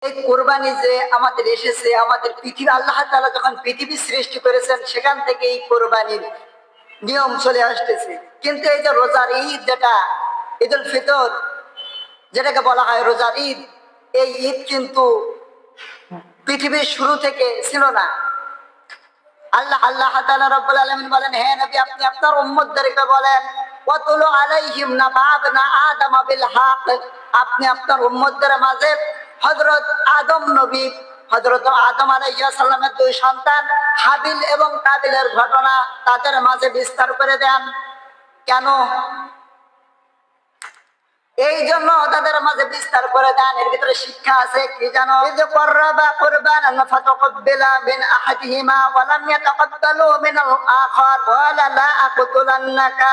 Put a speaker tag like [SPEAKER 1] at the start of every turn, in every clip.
[SPEAKER 1] এই কোরবানি যে আমাদের এসেছে, আমাদের পৃথিবী আল্লাহ তাআলা যখন পৃথিবী সৃষ্টি করেছেন সেখান থেকে এই কোরবানির নিয়ম চলে আসতেছে। কিন্তু এই যে রোজার ঈদ, যেটা ঈদুল ফিতর যেটাকে বলা হয় রোজার ঈদ, এই ঈদ কিন্তু পৃথিবীর শুরু থেকে ছিল না। আল্লাহ তাআলা রব্বুল আলামিন বলেন, হে নবী আপনি আপনার উম্মতদেরকে বলেন, ওয়াতুলু আলাইহিম নাবা ইবনে আদম বিল হক, আপনি আপনার উম্মতদের মাঝে হযরত আদম নবী, হযরত আদম আলাইহিস সালামের দুই সন্তান হাবিল এবং কাবিলের ঘটনা তাদের মাঝে বিস্তার করে দেন। কেন? এই জন্য তাদের মাঝে বিস্তার করে দেন। এর ভিতরে শিক্ষা আছে কি জানো? এই যে করবা কুরবানান ফাতাকাব্বালা মিন আহাদিহিমা ওয়া লাম ইয়াতাকাব্বালু মিনাল আখার ওয়ালা লা আকুতুলান্নাকা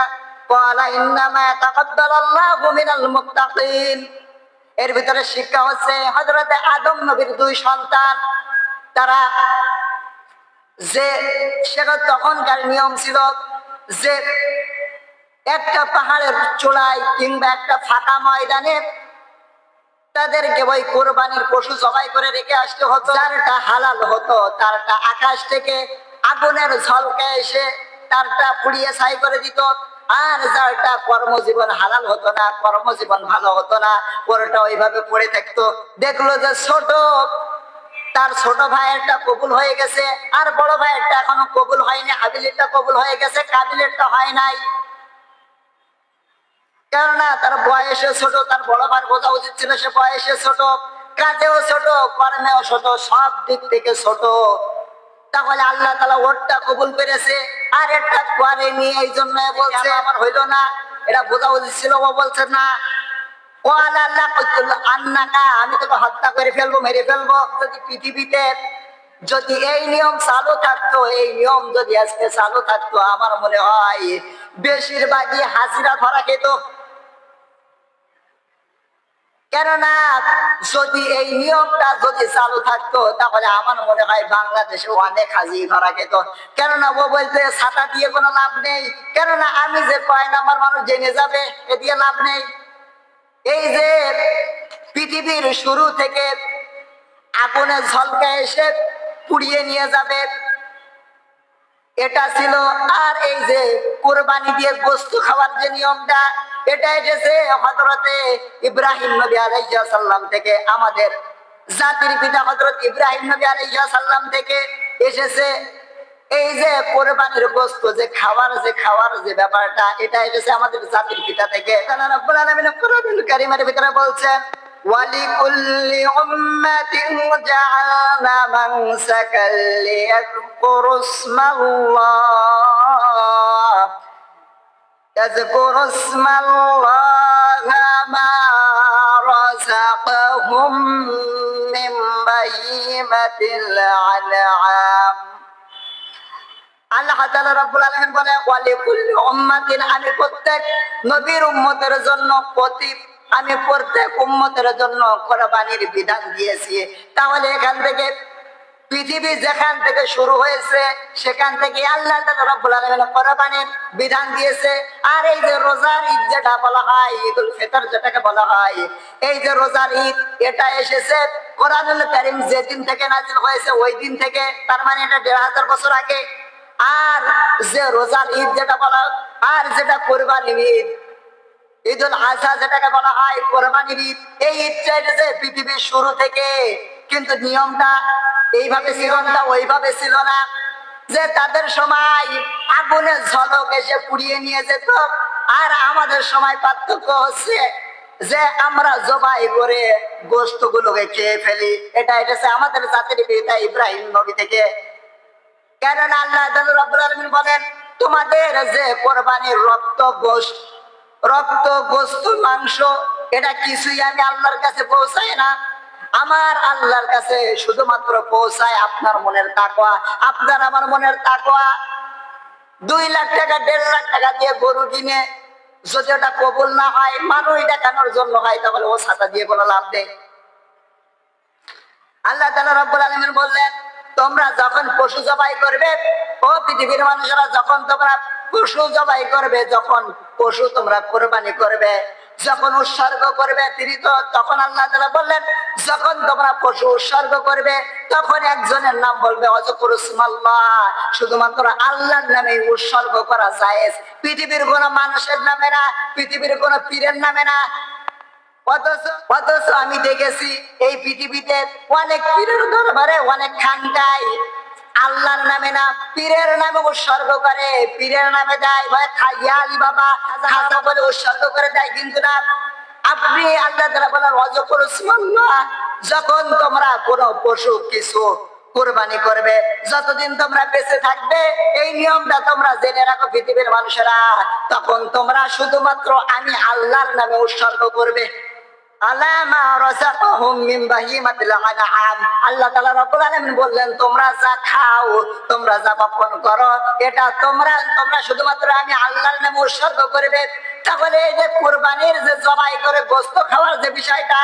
[SPEAKER 1] ক্বালা ইন্নামা ইয়াতাকাব্বালুল্লাহু মিনাল মুত্তাকিন। এর ভিতরে শিক্ষা হচ্ছে হযরত আদম নবীর দুই সন্তান, তারা যে সেটা তখনকার নিয়ম ছিল যে একটা পাহাড়ের চূড়ায় কিংবা একটা ফাঁকা ময়দানে তাদেরকে ওই কোরবানির পশু জবাই করে রেখে আসতে হতো। যারটা হালাল হতো তারটা আকাশ থেকে আগুনের ঝলকে এসে তারটা পুড়িয়ে ছাই করে দিত, আর যারটা কর্মজীবন হালাল হতো না, কর্মজীবন ভালো হতো না, ওরটা ওইভাবে পড়ে থাকতো। দেখলো যে তার ছোট ভাইয়েরটা কবুল হয়ে গেছে, আর বড় ভাইয়েরটা এখনো কবুল হয়নি। হাবিলেরটা কবুল হয়ে গেছে, কাবিলেরটা হয় নাই। কেননা তার বয়সে ছোট, তার বড় ভাই বোঝা উচিত ছিল সে বয়সে ছোট, কাজেও ছোট, কর্মেও ছোট, সব দিক থেকে ছোট। তাহলে আল্লাহ তাআলা ওরটা কবুল করেছে আর এটা করেনি, এই জন্য বলছে আমার হইল না, এটা বোঝা উচিত ছিল। ও বলছে না, ও আল্লাহ আন্নাকা, আমি তোকে হত্যা করে ফেলবো, মেরে ফেলবো। যদি পৃথিবীতে যদি এই নিয়ম চালু থাকতো, এই নিয়ম যদি আজকে চালু থাকতো, আমার মনে হয় বেশিরভাগই হাজিরা ধরা খেত। কেননা যদি এই নিয়মটা যদি চালু থাকতো তাহলে আমার মনে হয় বাংলাদেশে অনেক হাজি ধরা খেত। কেননা ও বলতে ছাতা দিয়ে কোনো লাভ নেই, কেননা আমি যে কয় নাম্বার মানুষ জেনে যাবে, এ দিয়ে লাভ নেই। এই যে পৃথিবীর শুরু থেকে আগুনে ঝলকে এসে পুড়িয়ে নিয়ে যাবে, এটা ছিল। আর এই যে কোরবানি দিয়ে গোশত খাওয়ার যে নিয়মটা, এটা এসেছে হযরতে ইব্রাহিম নবী আলাইহিস সালাম থেকে। আমাদের জাতির পিতা হযরত ইব্রাহিম নবী আলাইহিস সালাম থেকে এসেছে এই যে কোরবানির গোশত যে খাওয়ার যে ব্যাপারটা, এটা এসেছে আমাদের জাতির পিতা থেকে। আল্লাহ রাব্বুল আলামিন কোরআনুল কারীমের ভিতরে বলছেন, ওয়ালিকুল্লি উম্মাতিন জাআলনা মানসাকাল লিয়াযকুরু ইসমাল্লাহ মা রাযাকাহুম মিন বাহিমাতিল আনআম। আল্লাহ তাআলা রাব্বুল আলামিন বলে, ওয়ালিকুল্লি উম্মাতিন, আমি প্রত্যেক নবীর উম্মতের জন্য আমি প্রত্যেক উম্মতের জন্য কোরবানির বিধান দিয়েছি। তাহলে এখান থেকে পৃথিবী যেখান থেকে শুরু হয়েছে সেখান থেকে আল্লাহ তাআলা রাব্বুল আলামিন কোরবানির বিধান দিয়েছে। আর এই যে রোজার ঈদ যেটা বলা হয়, ঈদুল ফিতর যেটাকে বলা হয়, এই যে রোজার ঈদ, এটা এসেছে কোরআনুল কারীম যেদিন থেকে নাযিল হয়েছে ওই দিন থেকে, তার মানে এটা ১৫০০ বছর আগে। আর যে রোজার ঈদ যেটা বলা, আর যেটা কোরবানির ঈদ, ঈদুল আযহা যেটাকে বলা হয় কোরবানির ঈদ, এই ঈদটা এসেছে পৃথিবীর শুরু থেকে। কিন্তু নিয়মটা এইভাবে ছিল না, ওইভাবে ছিল না যে তাদের সময় আগুনের ঝলক এসে পুড়িয়ে নিয়ে যেত, আর আমাদের সময় পার্থক্য হচ্ছে যে আমরা জবাই করে গোশত গুলোকে খেয়ে ফেলি। এটা এসেছে আমাদের জাতির পিতা ইব্রাহিম নবী থেকে। কারণ আল্লাহ রাব্বুল আলামিন বলেন, তোমাদের যে কোরবানির রক্ত গোশত মাংস, এটা কিছুই আমি আল্লাহর কাছে পৌঁছাই না। আমার আল্লাহর কাছে শুধুমাত্র পৌঁছায় আপনার মনের তাকওয়া। আপনার আমার মনের তাকওয়া 2 লাখ টাকা 1.5 লাখ টাকা দিয়ে গরু কিনে যদি ওটা কবুল না হয়, মানুষ দেখানোর জন্য হয়, তাহলে ও ছাতা দিয়ে কোনো লাভ নেই। আল্লাহ তাআলা রাব্বুল আলামিন বললেন, তোমরা যখন পশু জবাই করবে, ও পৃথিবীর মানুষেরা, যখন তোমরা পশু জবাই করবে, যখন পশু তোমরা কোরবানি করবে, যখন উৎসর্গ করবে, তিনি তো তখন আল্লাহ তাআলা বললেন যখন তোমরা পশু উৎসর্গ করবে তখন একজনের নাম বলবে অযকুরুসমাল্লাহ, শুধুমাত্র আল্লাহর নামে উৎসর্গ করা জায়েজ, পৃথিবীর কোনো মানুষের নামে না, পৃথিবীর কোনো পীরের নামে না। অথচ আমি দেখেছি এই পৃথিবীতে অনেক পীরের দরবারে অনেক খানকায় আল্লাহর নামে না পীরের নামে উৎসর্গ করে, পীরের নামে দেয়, ভাই খাইয়া আলী বাবা খাজা বলে উৎসর্গ করে দেয়, কিন্তু না, আপনি আল্লাহ তাআলা বলেন ওয়াজকুরুসমাল্লাহ, যখন তোমরা কোনো পশু কিছু কুরবানি করবে, যতদিন তোমরা বেঁচে থাকবে এই নিয়মটা তোমরা জেনে রাখো পৃথিবীর মানুষেরা, তখন তোমরা শুধুমাত্র আমি আল্লাহর নামে উৎসর্গ করবে। আল্লাহ তাআলা রব্বুল আলামিন বললেন তোমরা যা খাও, তোমরা যা বপন করো, এটা তোমরা শুধুমাত্র আমি আল্লাহর নামে উৎসর্গ করবে। তাহলে এই যে কুরবানির যে জবাই করে গোশত খাওয়ার যে বিষয়টা,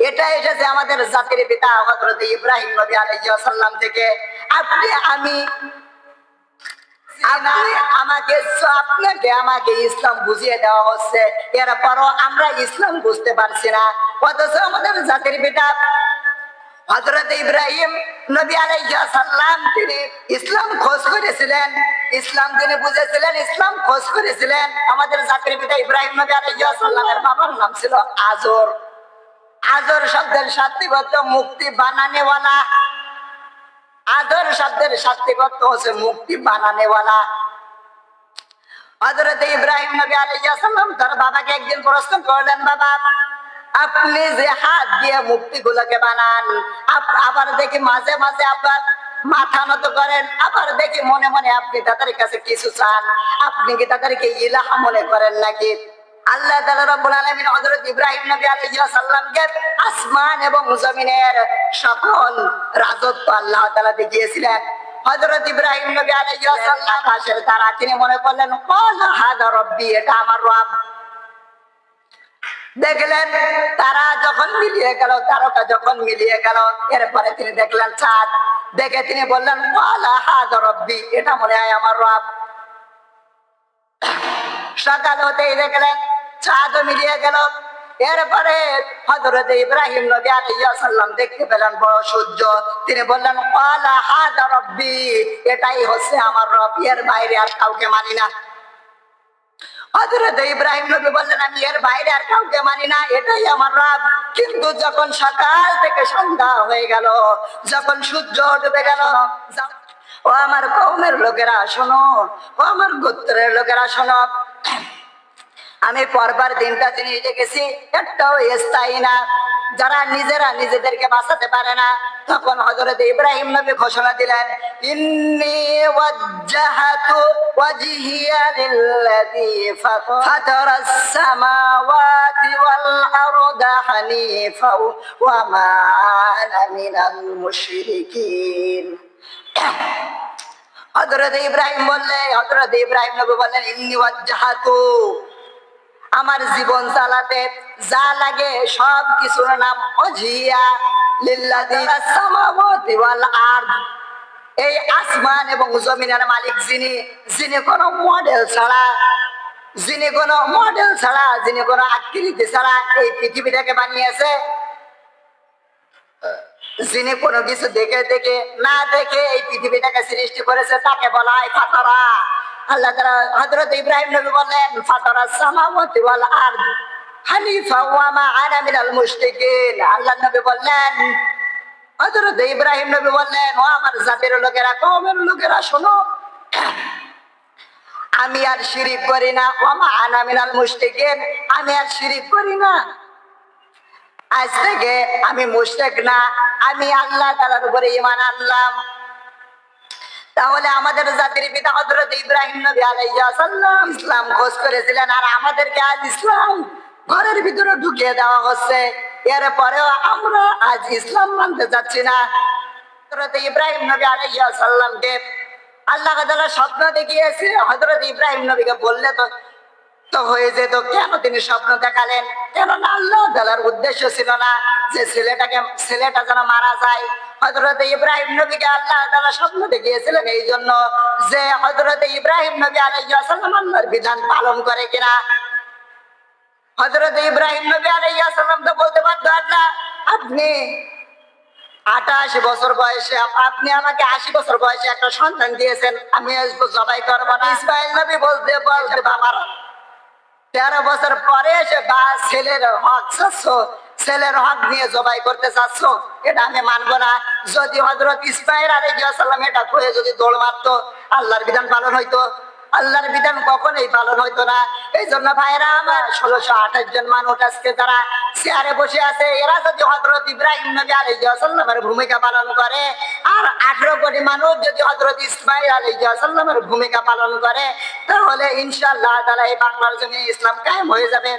[SPEAKER 1] এটা এসেছে আমাদের জাতির পিতা হযরত ইব্রাহিম নবী আলাইহিস সালাম থেকে। আমাকে ইসলাম বুঝিয়ে দেওয়া হচ্ছে, এরপরও আমরা ইসলাম বুঝতে পারছি না। অথচ আমাদের জাতির পিতা হযরত ইব্রাহিম নবী আলাইহিস সালাম তিনি ইসলাম খোঁজ করেছিলেন, ইসলাম তিনি বুঝেছিলেন, ইসলাম খোঁজ করেছিলেন। আমাদের জাতির পিতা ইব্রাহিম নবী আলাইহিস সালামের বাবার নাম ছিল আজর। আজর শব্দের শাব্দিক অর্থ মুক্তি বানানেওয়ালা। আজর শব্দের শাব্দিক অর্থ হচ্ছে মুক্তি বানানেওয়ালা। হযরত ইব্রাহিম নবী আলাইহিস সালাম তার বাবাকে একদিন প্রশ্ন করলেন, বাবা আপনি যে হাত দিয়ে মুক্তিগুলোকে বানান, আবার দেখি মাঝে মাঝে আপনার মাথা নত করেন, আবার দেখি মনে মনে আপনি তাদের কাছে কিছু চান, আপনি কি তাদেরকে ইলাহ মনে করেন নাকি? আল্লাহ তাআলা রব্বুল আলামিন হযরত ইব্রাহিম নবী আলাইহিস সালামকে আসমান এবং জমিনের সকল রাজত্ব আল্লাহ তাআলা দেখিয়েছিলেন। হযরত ইব্রাহিম নবী আলাইহিস সালাম আকাশের তারা তিনি মনে করলেন ক্বালা হাদা রব্বি, এটা আমার রব। দেখলেন তারা যখন মিলিয়ে গেল, তারকা যখন মিলিয়ে গেল, এরপরে তিনি দেখলেন চাঁদ, দেখে তিনি বললেন ক্বালা হাদা রব্বি, এটা মনে হয় আমার রব। সকাল হতেই দেখলেন চাঁদ মিলিয়ে গেল, এরপরে হযরত ইব্রাহিম নবী আলাইহিস সালাম দেখতে পেলেন বড় সূর্য, তিনি বললেন ক্বালা হাদা রব্বি, এটাই হচ্ছে আমার রব, এর বাইরে আর কাউকে মানি না। হযরত ইব্রাহিম নবী বললেন আমি এর বাইরে আর কাউকে মানি না, এটাই আমার রব। কিন্তু যখন সকাল থেকে সন্ধ্যা হয়ে গেল, যখন সূর্য ডুবে গেল, ও আমার কওমের লোকেরা শোনো, ও আমার গোত্রের লোকেরা শোনো, আমি পরবার দিনটা জেনে রেখেছি, একটাও স্থায়ী না। যারা নিজেরা নিজেদেরকে বাঁচাতে পারে না, তখন হযরত ইব্রাহিম নবী ঘোষণা দিলেন ইন্নী ওয়াজ্জাহাতু ওয়াজহিয়া লিল্লাযী ফাতারাস সামাওয়াতি ওয়াল আরদা হানিফা ওয়া মা আনা মিনাল মুশরিকিন। হযরত ইব্রাহিম নবী বললেন ইন্নী ওয়াজ্জাহাতু, আমার জীবন চালাতে যা লাগে সব কিছুর নাম ওয়াজহিয়া লিল্লাযী সামাওয়াতি ওয়াল আরদ, এই আসমান এবং জমিনের মালিক যিনি, যিনি কোনো মডেল ছাড়া, যিনি কোনো আকৃতি ছাড়া এই পৃথিবীটাকে বানিয়েছে, যিনি কোনো কিছু দেখে না দেখে এই পৃথিবীটাকে সৃষ্টি করেছে, তাকে বলা হয় ফাতারা। আল্লাহ তাআলা হযরত ইব্রাহিম নবী বললেন ফাতারাস সামাওয়াতি ওয়াল আরদ হানিফা ওয়া মা আনা মিনাল মুশরিকিন। আল্লাহ নবী বললেন, হযরত ইব্রাহিম নবী বললেন ও আমার জাতির লোকেরা, কওমের লোকেরা শোনো, আমি আর শিরিক করি না, ওয়া মা আনা মিনাল মুশরিকিন, আমি আর শিরিক করি না। আজ থেকে আমি মুশরিক না, আমি আল্লাহ তাআলার উপরে ঈমান আনলাম। তাহলে আমাদের জাতির পিতা হযরত ইব্রাহিম নবী আলাইহিস সালাম ইসলাম খোঁজ করেছিলেন, আর আমাদেরকে আজ ইসলাম ঘরের ভিতরে ঢুকিয়ে দেওয়া হচ্ছে, এরপরেও আমরা আজ ইসলাম মানতে যাচ্ছি না। হযরত ইব্রাহিম নবী আলাইহিস সালামকে আল্লাহ তাআলা স্বপ্ন দেখিয়েছে, হযরত ইব্রাহিম নবীকে বললে তো তো হয়ে যেত। কেন তিনি স্বপ্ন দেখালেন? কেননা আল্লাহ তাআলার উদ্দেশ্য ছিল না যে ছেলেটা যেন মারা যায়। হযরত ইব্রাহিম নবীকে আল্লাহ তাআলা স্বপ্ন দেখিয়েছিলেন এই জন্য যে হযরত ইব্রাহিম নবী আলাইহিস সালাম আল্লাহর বিধান পালন করে কিনা। হযরত ইব্রাহিম নবী আলাইহিস সালাম তো বলতে পারতো, আল্লাহ আপনি 28 বছর বয়সে আপনি আমাকে 80 বছর বয়সে একটা সন্তান দিয়েছেন, আমি জবাই করবো না। ইসমাইল নবী বলতে বাবার 13 বছর পরে এসে বা ছেলের হক চাচ্ছ, ছেলের হক নিয়ে জবাই করতে চাচ্ছ, এটা আমি মানবো না। যদি হযরত ইসমাইল আলাইহিস সালাম এটা কয়ে যদি দৌড় মারতো, আল্লাহর বিধান পালন হইতো? আল্লাহর বিধান কখনোই পালন হইতো না। এই জন্য ভাইরা আমার 1628 জন মানুষ আজকে যারা চেয়ারে বসে আছে, এরা যদি হযরত ইব্রাহিম নবী আলাইহিস সালামের ভূমিকা পালন করে, আর 18 কোটি মানুষ যদি হযরত ইসমাইল আলাইহিস সালামের ভূমিকা পালন করে, তাহলে ইনশাআল্লাহ তাআলা এই বাংলার জমিনে ইসলাম কায়েম হয়ে যাবে।